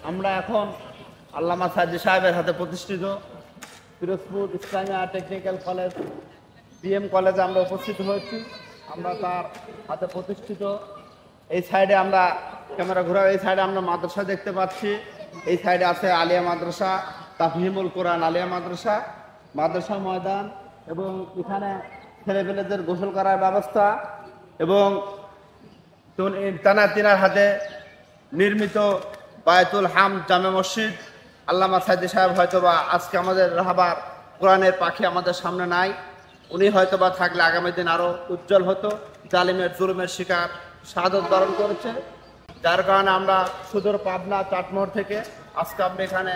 আমরা এখন আল্লামা সাইদি সাহেবের হাতে প্রতিষ্ঠিত Pirojpur Islamia technical college BM কলেজে আমরা উপস্থিত হয়েছি। আমরা তার হাতে প্রতিষ্ঠিত এই সাইডে আমরা ক্যামেরা ঘোরা, এই সাইডে আমরা মাদ্রাসা দেখতে পাচ্ছি। এই সাইডে আছে আলিয়া মাদ্রাসা, তাফহিমুল কোরআন আলিয়া মাদ্রাসা, মাদ্রাসা ময়দান এবং এখানে ছেলেপেলেদের গোসল করার ব্যবস্থা এবং তিনার হাতে নির্মিত বায়তুল হাম জামে মসজিদ। আল্লামা সাইদি সাহেব হয়তোবা আজকে আমাদের রাহবার কোরআনের পাখি আমাদের সামনে নাই, উনি হয়তোবা থাকলে আগামী দিন আরো উজ্জ্বল হতো। জালিমের জুলুমের শিকার শাহাদত বরণ করেছে, যার কারণে আমরা সুদূর পাবনা চাটমোহর থেকে আজকে আমরা এখানে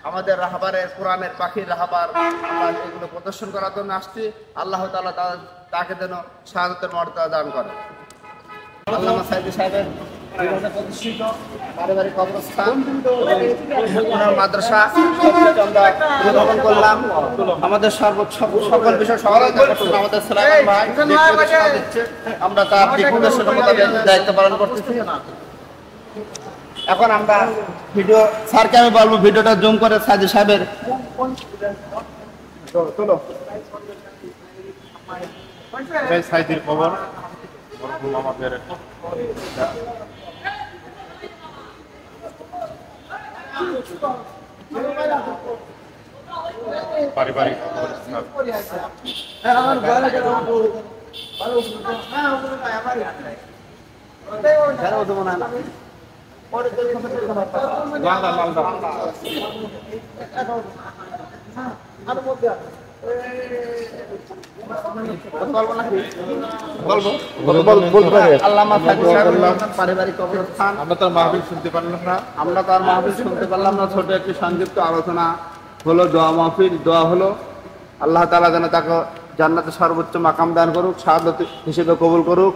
আমাদের রাহবারের কোরআনের পাখির রাহবার আমরা এগুলো প্রদর্শন করার জন্য আসছি। আল্লাহ তাআলা তাকে যেন শাহাদতের মর্যাদা দান করে। আল্লামা সাইদি সাহেবের প্রতিষ্ঠিত পারিবারিক কবরস্থান মাদ্রাসা আমরা উদ্বোধন করলাম। আমাদের সকল বিষয় সহযোগিতা করছেন আমাদের সালাম ভাই, দিচ্ছে আমরা তার দিক নির্দেশনা মোতাবেক দায়িত্ব পালন করতেছি। এখন আমরা ভিডিও স্যারকে আমি বলবো ভিডিওটা জুম করে সাইদি সাহেবের সাইদির খবর আমাদের পারিবারিক পারিবারিক কবরস্থান আমরা তার মাহফিল শুনতে পারলাম না, ছোট একটি সংক্ষিপ্ত আলোচনা হলো, দোয়া মাহফিল, দোয়া হলো আল্লাহ তাআলা যেন তাকে জান্নাতে সর্বোচ্চ মাকাম দান করুক, শাহাদাত হিসেবে কবুল করুক।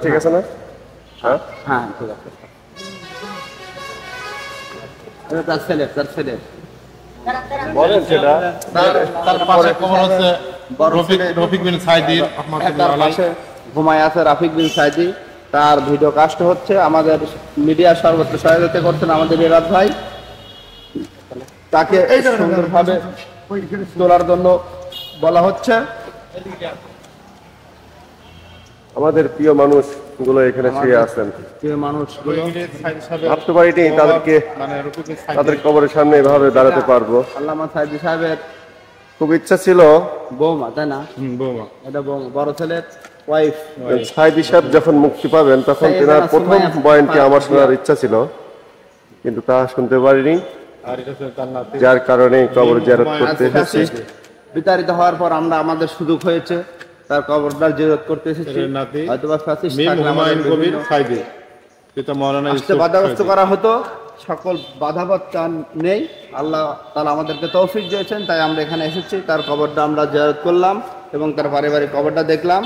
ঠিক আছে না? হ্যাঁ ঠিক আছে। তার ছেলে বলেন সেটা। তার পাশে খবর হচ্ছে রফিক বিন সাইদি ঘুমায় আছে রাফিক বিন সাইদি, তার ভিডিও কাস্ট হচ্ছে। আমাদের মিডিয়া সর্বোচ্চ সহায়তা করছেন আমাদের রিয়াদ ভাই, তাকে সুন্দরভাবে তোলার জন্য বলা হচ্ছে। আমাদের প্রিয় মানুষ গুলো এখানে শুয়ে আছেন, প্রিয় মানুষগুলো ভাবতে পারিনি তাদের কবরের সামনে এভাবে দাঁড়াতে পারবো। আল্লামা সাইদি সাহেবের খুব ইচ্ছা ছিল, বৌমা তাই না, বৌমা, এটা বড় ছেলের ওয়াইফ। সাইদি সাহেব যখন মুক্তি পাবেন তখন তেনার প্রথম বয়ানটি আমার শোনার ইচ্ছা ছিল, কিন্তু তা শুনতে পারিনি, যার কারণে কবর জিয়ারত করতে এসেছি। বিতাড়িত হওয়ার পর আমরা আমাদের সুযোগ হয়েছে তার কবরটা জিয়ারত করতে এসেছি। হয়তোবা ফ্যাসিস্ট থাকলে আমাদের বাধাগ্রস্ত করা হতো, সকল বাধাবাদ নেই। আল্লাহ তাআলা আমাদেরকে তৌফিক দিয়েছেন, তাই আমরা এখানে এসেছি। তার কবরটা আমরা জিয়ারত করলাম এবং তার পারিবারিক কবরটা দেখলাম।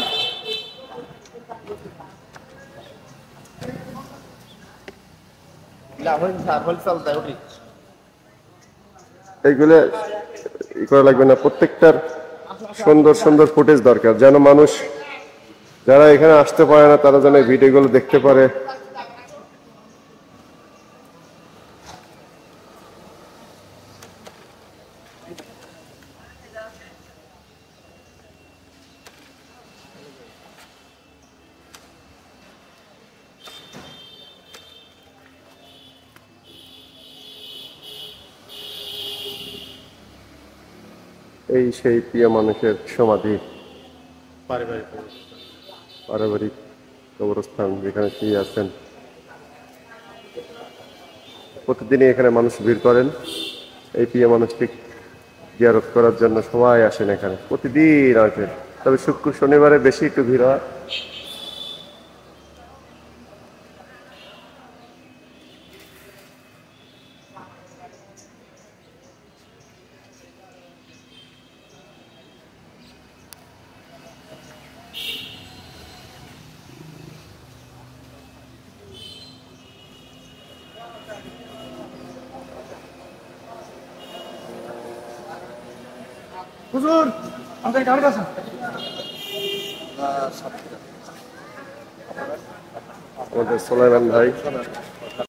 এইগুলো করা লাগবে না, প্রত্যেকটার সুন্দর সুন্দর ফুটেজ দরকার, যেন মানুষ যারা এখানে আসতে পারে না তারা যেন এই ভিডিওগুলো দেখতে পারে। এই সেই প্রিয় মানুষের সমাধি, পারিবারিক কবরস্থান যেখানে শুয়ে আছেন। প্রতিদিনই এখানে মানুষ ভিড় করেন এই প্রিয় মানুষটি জিয়ারত করার জন্য। সবাই আসেন এখানে, প্রতিদিন আসেন, তবে শুক্র শনিবারে বেশি একটু ভিড় হয়। হুজুর আমাদের কার কাছে আমাদের সোলাইমান ভাই